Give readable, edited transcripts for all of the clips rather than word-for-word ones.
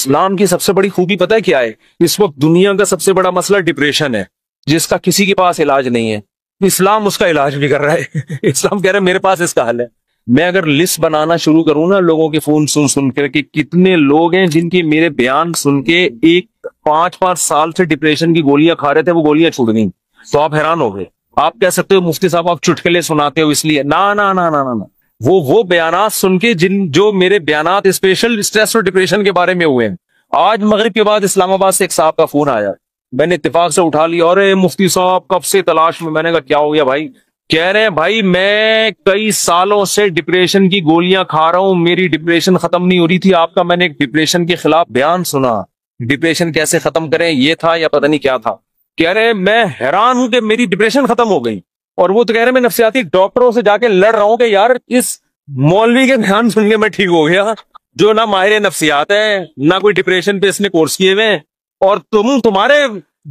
اسلام کی سب سے بڑی خوبی پتہ ہے کیا ہے؟ اس وقت دنیا کا سب سے بڑا مسئلہ ڈپریشن ہے، جس کا کسی کے پاس علاج نہیں ہے۔ اسلام اس کا علاج بھی کر رہا ہے۔ اسلام کہہ رہا ہے میرے پاس اس کا حل ہے۔ میں اگر لسٹ بنانا شروع کروں نا لوگوں کے فون سن کر کہ کتنے لوگ ہیں جن کی میرے بیان سن کے ایک 5 سال سے ڈپریشن کی گولیاں کھا رہے تھے، وہ گولیاں چھوٹ گئیں، تو آپ حیران ہو گئے۔ آپ کہہ سکتے ہو مفتی صاحب آپ چٹکلے سناتے ہو اس لیے، نہ وہ بیانات سن کے جو میرے بیانات اسپیشل اسٹریس اور ڈپریشن کے بارے میں ہوئے ہیں۔ آج مغرب کے بعد اسلام آباد سے ایک صاحب کا فون آیا، میں نے اتفاق سے اٹھا لیا، اور مفتی صاحب کب سے تلاش میں؟ میں نے کہا کیا ہو گیا بھائی؟ کہہ رہے ہیں بھائی میں کئی سالوں سے ڈپریشن کی گولیاں کھا رہا ہوں، میری ڈپریشن ختم نہیں ہو رہی تھی، آپ کا میں نے ایک ڈپریشن کے خلاف بیان سنا، ڈپریشن کیسے ختم کریں یہ تھا یا پتہ نہیں کیا تھا۔ کہہ رہے ہیں میں حیران ہوں کہ میری ڈپریشن ختم ہو گئی، اور وہ تو کہہ رہے ہیں میں نفسیاتی ڈاکٹروں سے جا کے لڑ رہا ہوں کہ یار اس مولوی کے بیان سن کے میں ٹھیک ہو گیا، جو نہ ماہر نفسیات ہے نہ کوئی ڈپریشن پہ اس نے کورس کیے ہوئے ہیں، اور تمہارے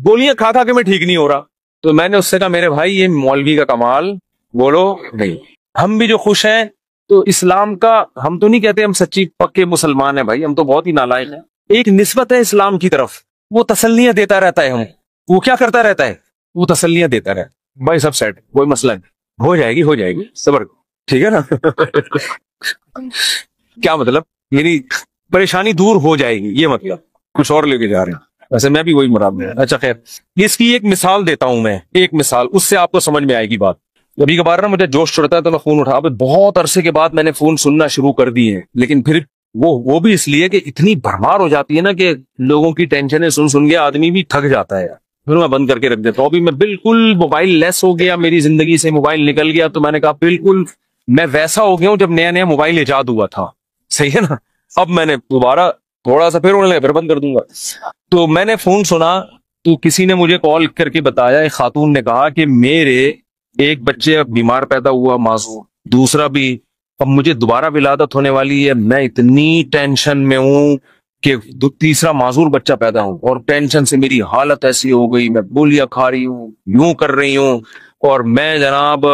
گولیاں کھا کے میں ٹھیک نہیں ہو رہا۔ تو میں نے اس سے کہا میرے بھائی یہ مولوی کا کمال بولو نہیں، ہم بھی جو خوش ہیں تو اسلام کا، ہم تو نہیں کہتے ہم سچی پکے مسلمان ہیں بھائی، ہم تو بہت ہی نالائق ہیں۔ ایک نسبت ہے اسلام کی طرف، وہ تسلیاں دیتا رہتا ہے، وہ کیا کرتا رہتا ہے؟ وہ تسلیاں دیتا رہتا، بھائی سب سیٹ، کوئی مسئلہ نہیں، ہو جائے گی صبر، ٹھیک ہے نا؟ کیا مطلب؟ یعنی پریشانی دور ہو جائے گی، یہ مطلب کچھ اور لے کے جا رہے ہیں، ویسے میں بھی وہی مراد میں۔ اچھا خیر، اس کی ایک مثال دیتا ہوں میں، ایک مثال، اس سے آپ کو سمجھ میں آئے گی بات۔ کبھی کبھار نا مجھے جوش چڑھتا ہے تو میں فون اٹھا، بہت عرصے کے بعد میں نے فون سننا شروع کر دی ہے، لیکن پھر وہ بھی اس لیے کہ اتنی بھرمار ہو جاتی ہے نا کہ لوگوں کی ٹینشنیں سن کے آدمی بھی تھک جاتا ہے، پھر میں بند کر کے رکھ دیتا ہوں۔ ابھی میں بالکل موبائل لیس ہو گیا، میری زندگی سے موبائل نکل گیا، تو میں نے کہا بالکل میں ویسا ہو گیا ہوں جب نیا موبائل ایجاد ہوا تھا، صحیح ہے نا؟ اب میں نے دوبارہ تھوڑا سا پھر ہونے لگا، پھر بند کر دوں گا۔ تو میں نے فون سنا تو کسی نے مجھے کال کر کے بتایا، ایک خاتون نے کہا کہ میرے ایک بچے اب بیمار پیدا ہوا معذور، دوسرا بھی اب مجھے دوبارہ ولادت ہونے والی ہے، میں اتنی ٹینشن میں ہوں کہ تیسرا معذور بچہ پیدا ہوں، اور ٹینشن سے میری حالت ایسی ہو گئی، میں گولیاں کھا رہی ہوں، یوں کر رہی ہوں، اور میں جناب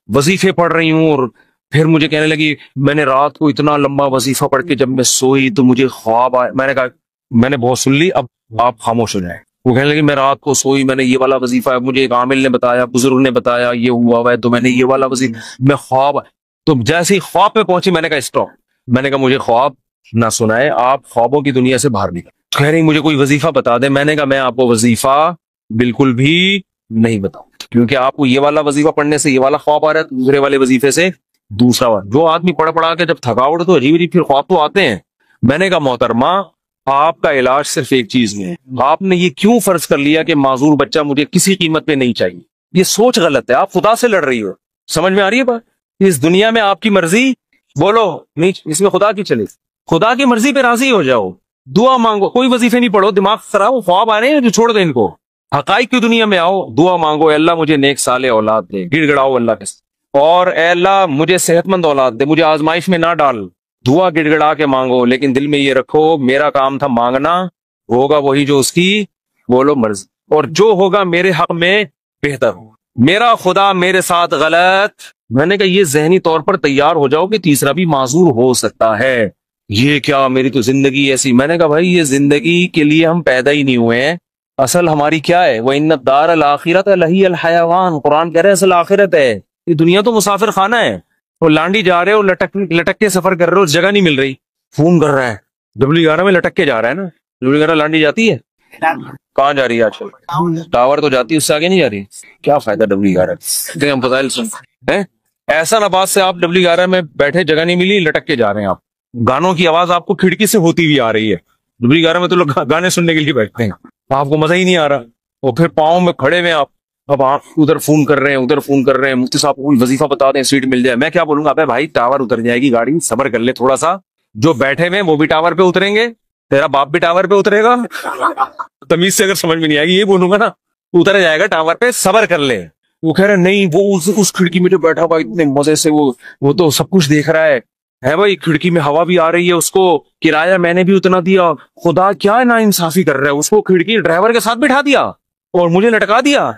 وظیفے پڑھ رہی ہوں۔ اور پھر مجھے کہنے لگی میں نے رات کو اتنا لمبا وظیفہ پڑھ کے جب میں سوئی تو مجھے خواب آئے۔ میں نے کہا میں نے بہت سن لی، اب آپ خاموش ہو جائیں۔ وہ کہنے لگی میں رات کو سوئی، میں نے یہ والا وظیفہ ہے، مجھے ایک عامل نے بتایا، بزرگ نے بتایا یہ ہوا ہوا ہے، تو میں نے یہ والا وظیفہ، میں خواب، تو جیسے ہی خواب پہ پہنچی میں نے کہا اسٹاپ، میں نے کہا مجھے خواب نہ سنائے، آپ خوابوں کی دنیا سے باہر نکل۔ کہہ رہی مجھے کوئی وظیفہ بتا دیں۔ میں نے کہا میں آپ کو وظیفہ بالکل بھی نہیں بتاؤں، کیونکہ آپ کو یہ والا وظیفہ پڑھنے سے یہ والا خواب آ رہا ہے، دوسرے والے وظیفے سے دوسرا والا۔ جو آدمی پڑھا کے جب تھکاوٹ تو عجیب پھر خواب تو آتے ہیں۔ میں نے کہا محترمہ آپ کا علاج صرف ایک چیز میں ہے، آپ نے یہ کیوں فرض کر لیا کہ معذور بچہ مجھے کسی قیمت پہ نہیں چاہیے؟ یہ سوچ غلط ہے، آپ خدا سے لڑ رہی ہو۔ سمجھ میں آ رہی ہے بات؟ اس دنیا میں آپ کی مرضی بولو نہیں، اس میں خدا کی چلے، خدا کی مرضی پہ راضی ہو جاؤ، دعا مانگو، کوئی وظیفے نہیں پڑھو، دماغ خراب، خواب آ رہے ہیں جو چھوڑ دیں ان کو، حقائق کی دنیا میں آؤ، دعا مانگو، اے اللہ مجھے نیک صالح اولاد دے، گڑ گڑاؤ اللہ کے، اور اے اللہ مجھے صحت مند اولاد دے، مجھے آزمائش میں نہ ڈال، دعا گڑ گڑا کے مانگو، لیکن دل میں یہ رکھو میرا کام تھا مانگنا، ہوگا وہی جو اس کی بولو مرضی، اور جو ہوگا میرے حق میں بہتر ہو، میرا خدا میرے ساتھ غلط۔ میں نے کہا یہ ذہنی طور پر تیار ہو جاؤ کہ تیسرا بھی معذور ہو سکتا ہے۔ یہ کیا میری تو زندگی ایسی؟ میں نے کہا بھائی یہ زندگی کے لیے ہم پیدا ہی نہیں ہوئے ہیں، اصل ہماری کیا ہے؟ وَإِنَّ الدَّارَ الْآخِرَةَ لَهِيَ الْحَيَوَانُ، قرآن کہہ رہے ہیں اصل آخرت ہے، یہ دنیا تو مسافر خانہ ہے، وہ لانڈی جا رہے ہو، لٹک کے سفر کر رہے ہو، جگہ نہیں مل رہی، فون کر رہا ہے W11 میں لٹک کے جا رہا ہے نا، W11 لانڈی جاتی ہے، کہاں جا رہی ہے آج کل؟ ٹاور تو جاتی ہے، اس سے آگے نہیں جا رہی، کیا فائدہ W11 ہم فضائل سن ایسا نباز سے آپ W11 میں بیٹھے، جگہ نہیں ملی، لٹک کے جا رہے ہیں آپ، گانوں کی آواز آپ کو کھڑکی سے ہوتی ہوئی آ رہی ہے، W11 میں تو لوگ گانے سننے کے لیے بیٹھتے ہیں، آپ کو مزہ ہی نہیں آ رہا، اور پھر پاؤں میں کھڑے ہوئے آپ، اب آپ ادھر فون کر رہے ہیں ادھر فون کر رہے ہیں، مفتی صاحب کو کوئی وظیفہ بتا دیں سیٹ مل جائے۔ میں کیا بولوں گا؟ ابے بھائی ٹاور اتر جائے گی گاڑی، صبر کر لے تھوڑا سا، جو بیٹھے ہوئے وہ بھی ٹاور پہ اتریں گے، تیرا باپ بھی ٹاور پہ اترے گا، تمیز سے اگر سمجھ میں نہیں آئے گی یہ بولوں گا نا، اتر جائے گا ٹاور پہ، صبر کر لے۔ وہ کہہ رہے نہیں وہ اس کھڑکی میں جو بیٹھا ہوا اتنے مزے سے وہ تو سب کچھ دیکھ رہا ہے بھائی، کھڑکی میں ہوا بھی آ رہی ہے، اس کو کرایہ میں نے بھی اتنا دیا، خدا کیا نا انصافی کر رہا ہے، اس کو کھڑکی ڈرائیور کے ساتھ بٹھا دیا اور مجھے لٹکا دیا۔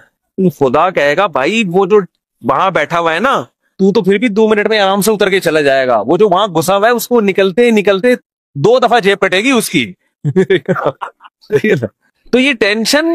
خدا کہے گا بھائی وہ جو وہاں بیٹھا ہوا ہے نا، تو پھر بھی 2 منٹ میں آرام سے اتر کے چلا جائے گا، وہ جو وہاں گھسا ہوا ہے اس کو نکلتے 2 دفعہ جیب کٹے گی اس کی، تو یہ ٹینشن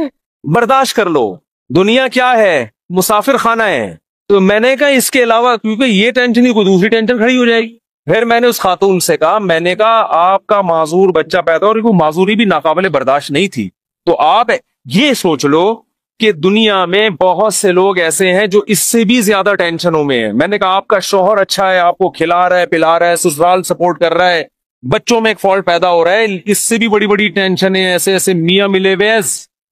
برداشت کر لو. دنیا کیا ہے؟ مسافر خانہ ہے. تو میں نے کہا اس کے علاوہ کیونکہ یہ ٹینشن ہی کوئی دوسری ٹینشن کھڑی ہو جائے گی. پھر میں نے اس خاتون سے کہا، میں نے کہا آپ کا معذور بچہ پیدا، اور کوئی معذوری بھی ناقابل برداشت نہیں تھی، تو آپ یہ سوچ لو کہ دنیا میں بہت سے لوگ ایسے ہیں جو اس سے بھی زیادہ ٹینشنوں میں ہیں. میں نے کہا آپ کا شوہر اچھا ہے، آپ کو کھلا رہا ہے پلا رہا ہے، سسرال سپورٹ کر رہا ہے، بچوں میں ایک فالٹ پیدا ہو رہا ہے، اس سے بھی بڑی بڑی ٹینشن ہے. ایسے ایسے میاں ملے ہوئے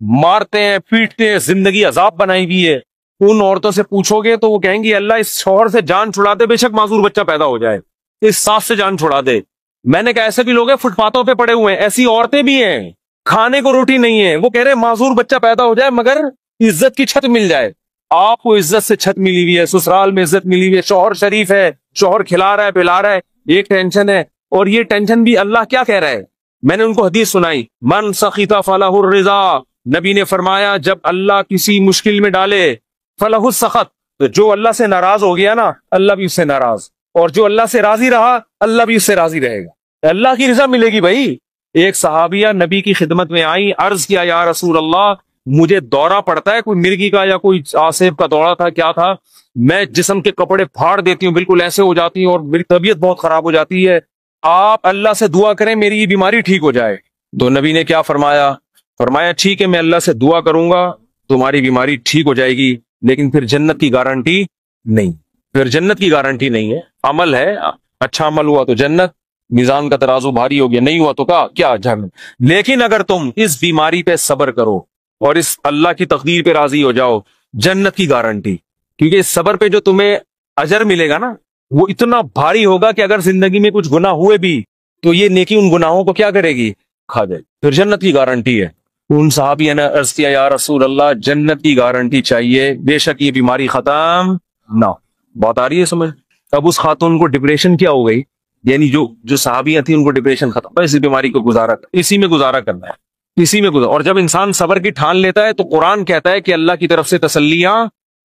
مارتے ہیں پیٹتے ہیں، زندگی عذاب بنائی ہوئی ہے. ان عورتوں سے پوچھو گے تو وہ کہیں گی اللہ اس شوہر سے جان چھڑا دے، بے شک معذور بچہ پیدا ہو جائے، اس ساس سے جان چھڑا دے. میں نے کہا ایسے بھی لوگ ہیں فٹ پاتھوں پہ پڑے ہوئے ہیں، ایسی عورتیں بھی ہیں کھانے کو روٹی نہیں ہے، وہ کہہ رہے معذور بچہ پیدا ہو جائے مگر عزت کی چھت مل جائے. آپ کو عزت سے چھت ملی ہوئی ہے، سسرال میں عزت ملی ہوئی ہے، شوہر شریف ہے، شوہر کھلا رہا ہے پلا رہا ہے، ایک ٹینشن ہے. اور یہ ٹینشن بھی اللہ کیا کہہ رہا ہے؟ میں نے ان کو حدیث سنائی، من سخط فلہ الرضا. نبی نے فرمایا جب اللہ کسی مشکل میں ڈالے فلہ السخط، تو جو اللہ سے ناراض ہو گیا نا اللہ بھی اس سے ناراض، اور جو اللہ سے راضی رہا اللہ بھی اس سے راضی رہے گا. اللہ کی رضا ملے گی بھائی. ایک صحابیہ نبی کی خدمت میں آئی، عرض کیا یا رسول اللہ مجھے دورہ پڑتا ہے، کوئی مرگی کا یا کوئی آسیب کا دورہ تھا کیا تھا، میں جسم کے کپڑے پھاڑ دیتی ہوں، بالکل ایسے ہو جاتی ہوں اور میری طبیعت بہت خراب ہو جاتی ہے، آپ اللہ سے دعا کریں میری یہ بیماری ٹھیک ہو جائے. تو نبی نے کیا فرمایا؟ فرمایا ٹھیک ہے میں اللہ سے دعا کروں گا تمہاری بیماری ٹھیک ہو جائے گی، لیکن پھر جنت کی گارنٹی نہیں. پھر جنت کی گارنٹی نہیں ہے. عمل ہے، اچھا عمل ہوا تو جنت، میزان کا ترازو بھاری ہو گیا، نہیں ہوا تو کیا جہنم. لیکن اگر تم اس بیماری پہ صبر کرو اور اس اللہ کی تقدیر پہ راضی ہو جاؤ، جنت کی گارنٹی. کیونکہ اس صبر پہ جو تمہیں اجر ملے گا نا وہ اتنا بھاری ہوگا کہ اگر زندگی میں کچھ گناہ ہوئے بھی تو یہ نیکی ان گناہوں کو کیا کرے گی؟ کھا جائے. پھر جنت کی گارنٹی ہے. ان صحابی نے عرض کیا یا رسول اللہ جنت کی گارنٹی چاہیے، بے شک یہ بیماری ختم نہ. بات آ رہی ہے سمجھ؟ اب اس خاتون کو ڈپریشن کیا ہو گئی، یعنی جو صحابیاں تھیں ان کو ڈپریشن ختم، اس بیماری کو اسی میں گزارا کرنا ہے، اسی میں گزارا. اور جب انسان صبر کی ٹھان لیتا ہے تو قرآن کہتا ہے کہ اللہ کی طرف سے تسلیاں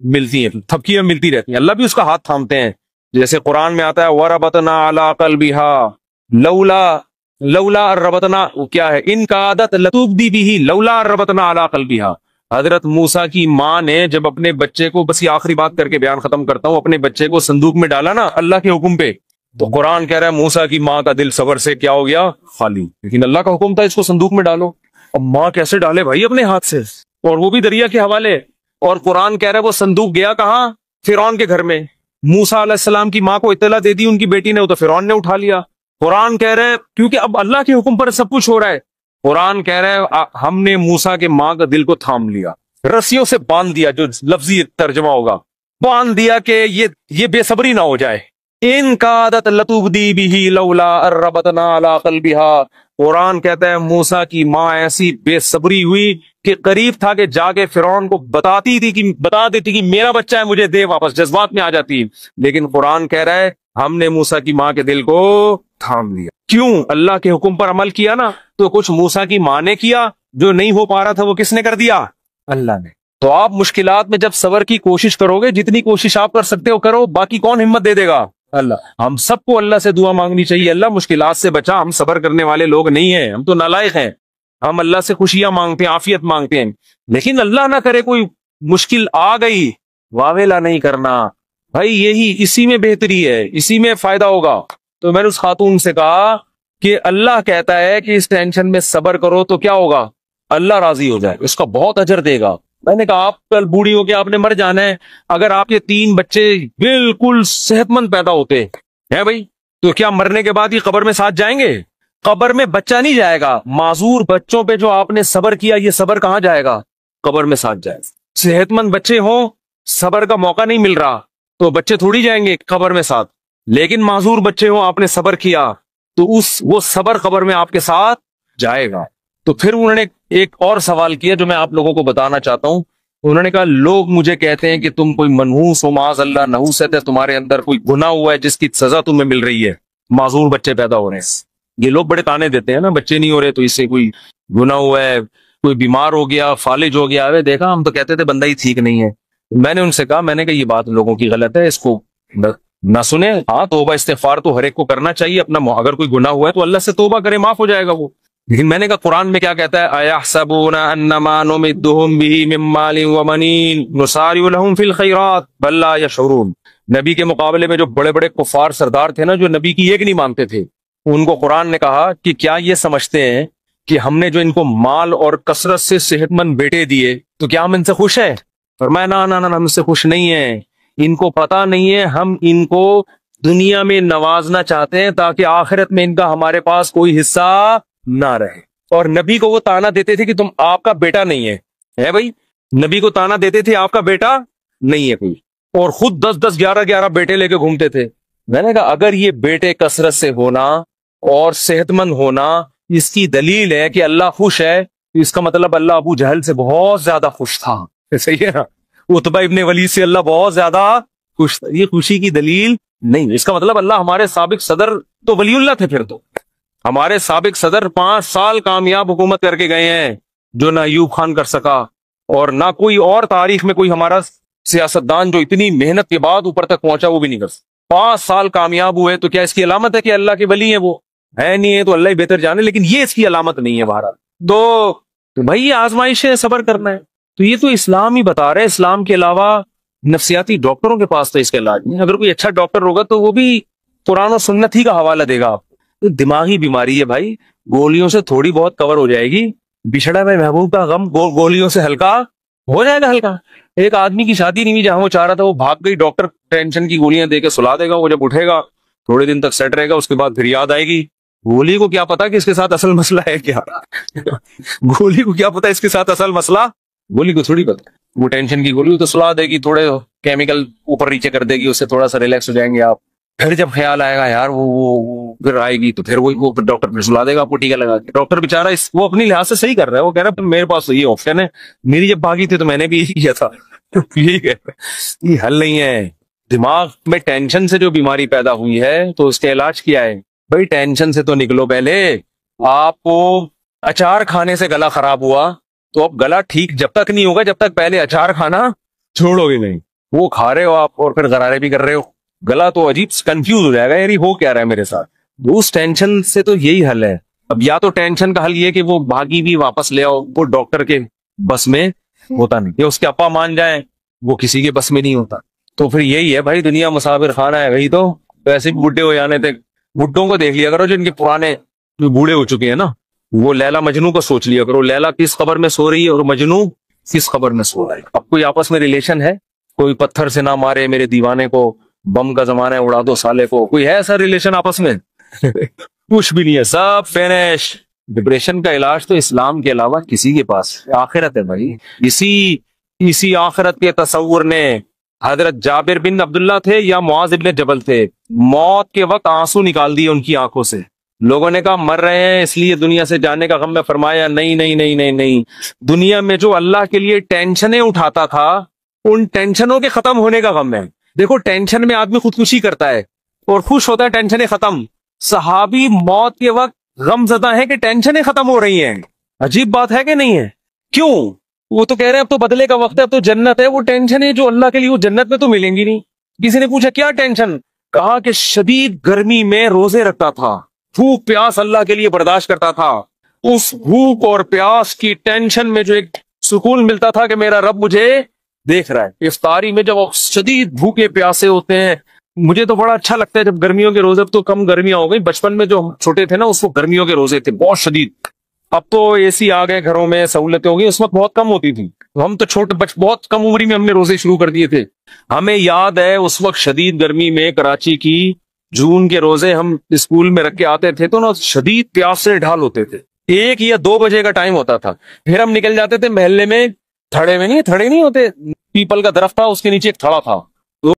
ملتی ہیں، تھپکیاں ملتی رہتی ہیں، اللہ بھی اس کا ہاتھ تھامتے ہیں. جیسے قرآن میں آتا ہے وَرَبَطْنَا عَلَىٰ قَلْبِهَا لولا ربطنا، کیا ہے ان کا عادت لتوبدی بھی لولا ربطنا علی قلبها. حضرت موسیٰ کی ماں نے جب اپنے بچے کو، بس یہ آخری بات کر کے بیان ختم کرتا ہوں، اپنے بچے کو صندوق میں ڈالا نا اللہ کے حکم پہ، تو قرآن کہہ رہا ہے موسیٰ کی ماں کا دل صبر سے کیا ہو گیا؟ خالی. لیکن اللہ کا حکم تھا اس کو صندوق میں ڈالو. اب ماں کیسے ڈالے بھائی اپنے ہاتھ سے، اور وہ بھی دریا کے حوالے. اور قرآن کہہ رہا ہے وہ صندوق گیا کہاں؟ فرعون کے گھر میں. موسیٰ علیہ السلام کی ماں کو اطلاع دے دی ان کی بیٹی نے، وہ تو فرعون نے اٹھا لیا. قرآن کہہ رہے کیونکہ اب اللہ کے حکم پر سب کچھ ہو رہا ہے. قرآن کہہ رہے ہم نے موسیٰ کے ماں کا دل کو تھام لیا، رسیوں سے باندھ دیا، جو لفظی ترجمہ ہوگا باندھ دیا کہ یہ بے صبری نہ ہو جائے. ان کا عادت لتوبدی بھی لولا ربطنا علی قلبها. قرآن کہتا ہے موسیٰ کی ماں ایسی بے صبری ہوئی کہ قریب تھا کہ جا کے فرعون کو بتا دیتی کہ میرا بچہ ہے مجھے دے واپس، جذبات میں آ جاتی. لیکن قرآن کہہ رہا ہے ہم نے موسیٰ کی ماں کے دل کو تھام لیا. کیوں؟ اللہ کے حکم پر عمل کیا نا. تو کچھ موسیٰ کی ماں نے کیا، جو نہیں ہو پا رہا تھا وہ کس نے کر دیا؟ اللہ نے. تو آپ مشکلات میں جب صبر کی کوشش کرو گے، جتنی کوشش آپ کر سکتے ہو کرو، باقی کون ہمت دے گا؟ اللہ. ہم سب کو اللہ سے دعا مانگنی چاہیے، اللہ مشکلات سے بچا. ہم صبر کرنے والے لوگ نہیں ہیں، ہم تو نالائق ہیں. ہم اللہ سے خوشیاں مانگتے ہیں، عافیت مانگتے ہیں، لیکن اللہ نہ کرے کوئی مشکل آ گئی، واویلا نہیں کرنا بھائی. اسی میں بہتری ہے، اسی میں فائدہ ہوگا. تو میں نے اس خاتون سے کہا کہ اللہ کہتا ہے کہ اس ٹینشن میں صبر کرو تو کیا ہوگا؟ اللہ راضی ہو جائے، اس کا بہت اجر دے گا. میں نے کہا آپ کل بوڑھی ہو کے آپ نے مر جانا ہے، اگر آپ کے 3 بچے بالکل صحت مند پیدا ہوتے ہیں بھائی، تو کیا مرنے کے بعد یہ قبر میں ساتھ جائیں گے؟ قبر میں بچہ نہیں جائے گا. معذور بچوں پہ جو آپ نے صبر کیا، یہ صبر کہاں جائے گا؟ قبر میں ساتھ جائے گا. صحت مند بچے ہوں، صبر کا موقع نہیں مل رہا، تو بچے تھوڑی جائیں گے قبر میں ساتھ. لیکن معذور بچے ہوں، آپ نے صبر کیا تو وہ صبر قبر میں آپ کے ساتھ جائے گا. تو پھر انہوں نے ایک اور سوال کیا جو میں آپ لوگوں کو بتانا چاہتا ہوں. انہوں نے کہا لوگ مجھے کہتے ہیں کہ تم کوئی منحوس ہو، معاذ اللہ نحوست ہے، تمہارے اندر کوئی گناہ ہوا ہے جس کی سزا تمہیں مل رہی ہے، معذور بچے پیدا ہو رہے ہیں. یہ لوگ بڑے تانے دیتے ہیں نا، بچے نہیں ہو رہے تو اس سے کوئی گناہ ہوا ہے، کوئی بیمار ہو گیا، فالج ہو گیا. دیکھا ہم تو کہتے تھے بندہ ہی ٹھیک نہیں ہے. میں نے ان سے کہا، میں نے کہا یہ بات لوگوں کی غلط ہے، اس کو نہ سنیں. ہاں توبہ استغفار تو ہر ایک کو کرنا چاہیے. اپنا اگر کوئی گناہ ہوا ہے تو اللہ سے توبہ کرے، معاف ہو جائے گا وہ. لیکن میں نے کہا قرآن میں کیا کہتا ہے، اَيَحْسَبُونَ أَنَّمَا نُمِدُّهُم بِهِ مِن مَّالٍ وَبَنِينَ نُسَارِعُ لَهُمْ فِي الْخَيْرَاتِ بَل لَّا يَشْعُرُونَ۔ نبی کے مقابلے میں جو بڑے بڑے کفار سردار تھے نا، جو نبی کی ایک نہیں مانتے تھے، ان کو قرآن نے کہا کہ کیا یہ سمجھتے ہیں کہ ہم نے جو ان کو مال اور کثرت سے صحت مند بیٹے دیے تو کیا ہم ان سے خوش ہیں؟ فرمایا نہ ہم ان سے خوش نہیں ہیں، ان کو پتہ نہیں ہے ہم ان کو دنیا میں نوازنا چاہتے ہیں تاکہ آخرت میں ان کا ہمارے پاس کوئی حصہ نہ رہے۔ اور نبی کو وہ تانا دیتے تھے کہ تم آپ کا بیٹا نہیں ہے بھائی، نبی کو تانا دیتے تھے آپ کا بیٹا نہیں ہے کوئی، اور خود 10 11 بیٹے لے کے گھومتے تھے۔ میں نے کہا اگر یہ بیٹے کثرت سے ہونا اور صحت مند ہونا اس کی دلیل ہے کہ اللہ خوش ہے، تو اس کا مطلب اللہ ابو جہل سے بہت زیادہ خوش تھا، صحیح ہے نا؟ عتبہ ابن ولید سے اللہ بہت زیادہ خوش تھا، یہ خوشی کی دلیل نہیں۔ اس کا مطلب اللہ ہمارے سابق صدر تو ولی اللہ تھے، پھر تو ہمارے سابق صدر 5 سال کامیاب حکومت کر کے گئے ہیں، جو نہ ایوب خان کر سکا اور نہ کوئی اور تاریخ میں کوئی ہمارا سیاستدان جو اتنی محنت کے بعد اوپر تک پہنچا وہ بھی نہیں کر سکتا۔ 5 سال کامیاب ہوئے تو کیا اس کی علامت ہے کہ اللہ کے ولی ہیں؟ وہ ہے نہیں ہے تو اللہ ہی بہتر جانے، لیکن یہ اس کی علامت نہیں ہے۔ بہرحال تو بھائی یہ آزمائش ہے، صبر کرنا ہے۔ تو یہ تو اسلام ہی بتا رہے، اسلام کے علاوہ نفسیاتی ڈاکٹروں کے پاس تو اس کا علاج نہیں۔ اگر کوئی اچھا ڈاکٹر ہوگا تو وہ بھی قرآن و سنت ہی کا حوالہ دے گا آپ کو۔ دماغی بیماری ہے بھائی، گولیوں سے تھوڑی بہت کور ہو جائے گی، بچھڑا میں محبوب کا غم گولیوں سے ہلکا ہو جائے گا ہلکا۔ ایک آدمی کی شادی نہیں ہوئی جہاں وہ چاہ رہا تھا، وہ بھاگ گئی، ڈاکٹر ٹینشن کی گولیاں دے کے سلا دے گا، وہ جب اٹھے گا تھوڑے دن تک سیٹ رہے گا، اس کے بعد پھر یاد آئے گی۔ گولی کو کیا پتا کہ اس کے ساتھ اصل مسئلہ ہے کیا؟ گولی کو کیا پتا اس کے ساتھ اصل مسئلہ، گولی کو تھوڑی پتا۔ وہ ٹینشن کی گولی تو سلا دے گی، تھوڑے کیمیکل اوپر نیچے کر دے گی، اس سے تھوڑا سا ریلیکس ہو جائیں گے آپ۔ پھر جب خیال آئے گا یار وہ پھر آئے گی تو پھر وہ ڈاکٹر پھر سلا دے گا آپ کو ٹیکا لگا کے۔ ڈاکٹر بےچارا وہ اپنی لحاظ سے صحیح کر رہا ہے، وہ کہہ رہا ہے میرے پاس تو یہ آپشن ہے، میری جب بھاگی تھی تو میں نے بھی یہی کیا تھا۔ یہی کہہ رہا ہے، یہ حل نہیں ہے۔ دماغ میں ٹینشن سے جو بیماری پیدا ہوئی ہے تو اس کا علاج کیا ہے بھائی؟ ٹینشن سے تو نکلو پہلے۔ آپ کو اچار کھانے سے گلا خراب ہوا تو اب گلا ٹھیک جب تک نہیں ہوگا جب تک پہلے اچار کھانا چھوڑو گے نہیں۔ وہ کھا رہے ہو آپ اور پھر غرارے بھی کر رہے ہو، گلا تو عجیب کنفیوز ہو جائے گا، یار ہو کیا رہا ہے میرے ساتھ۔ اس ٹینشن سے تو یہی حل ہے۔ اب یا تو ٹینشن کا حل یہ کہ وہ بھاگی بھی واپس لے آؤ، وہ ڈاکٹر کے بس میں ہوتا نہیں، یا اس کے ابا مان جائیں، وہ کسی کے بس میں نہیں ہوتا۔ تو پھر یہی ہے بھائی، دنیا مسافر خانہ ہے، وہی تو ویسے بھی بڈھے ہو جانے تھے۔ بڈھوں کو دیکھ لیا کرو جن کے پرانے جو بوڑھے ہو چکے ہیں نا، وہ لیلا مجنو کو سوچ لیا کرو، لیلا کس قبر میں سو رہی ہے اور مجنو کس قبر میں سو رہا ہے۔ اب کوئی آپس میں ریلیشن ہے؟ کوئی پتھر سے نہ مارے میرے دیوانے کو، بم کا زمانہ ہے اڑا دو سالے کو، کوئی ہے ایسا ریلیشن آپس میں؟ کچھ بھی نہیں ہے، سب فینش۔ ڈپریشن کا علاج تو اسلام کے علاوہ کسی کے پاس آخرت ہے بھائی۔ اسی آخرت کے تصور نے حضرت جابر بن عبداللہ تھے یا معاذ ابن جبل تھے، موت کے وقت آنسو نکال دیے ان کی آنکھوں سے۔ لوگوں نے کہا مر رہے ہیں اس لیے دنیا سے جانے کا غم میں، فرمایا نہیں نہیں نہیں نہیں نہیں، دنیا میں جو اللہ کے لیے ٹینشنیں اٹھاتا تھا ان ٹینشنوں کے ختم ہونے کا غم ہے۔ دیکھو ٹینشن میں آدمی خودکشی کرتا ہے اور خوش ہوتا ہے ٹینشنیں ختم۔ صحابی موت کے وقت غم زدہ ہے کہ ٹینشنیں ختم ہو رہی ہیں۔ عجیب بات ہے کہ نہیں ہے؟ کیوں؟ وہ تو کہہ رہے ہیں اب تو بدلے کا وقت ہے، اب تو جنت ہے۔ وہ ٹینشن ہے جو اللہ کے لیے وہ جنت میں تو ملیں گی نہیں۔ کسی نے پوچھا کیا ٹینشن؟ کہا کہ شدید گرمی میں روزے رکھتا تھا، بھوک پیاس اللہ کے لیے برداشت کرتا تھا، اس بھوک اور پیاس کی ٹینشن میں جو ایک سکون ملتا تھا کہ میرا رب مجھے دیکھ رہا ہے۔ افطاری میں جب شدید بھوکے پیاسے ہوتے ہیں، مجھے تو بڑا اچھا لگتا ہے جب گرمیوں کے روزے، اب تو کم گرمیاں ہو گئی، بچپن میں جو ہم چھوٹے تھے نا اس وقت گرمیوں کے روزے تھے بہت شدید۔ اب تو اے سی آ گئے گھروں میں، سہولتیں ہو گئی، اس وقت بہت کم ہوتی تھی۔ ہم تو چھوٹے بہت کم عمری میں ہم نے روزے شروع کر دیے تھے۔ ہمیں یاد ہے اس وقت شدید گرمی میں کراچی کی جون کے روزے ہم اسکول میں رکھ کے آتے تھے تو نا شدید پیاس سے ڈھال ہوتے تھے۔ 1 یا 2 بجے کا ٹائم ہوتا تھا، پھر ہم نکل جاتے تھے محلے میں، تھڑے نہیں ہوتے، پیپل کا درخت تھا اس کے نیچے ایک تھڑا تھا،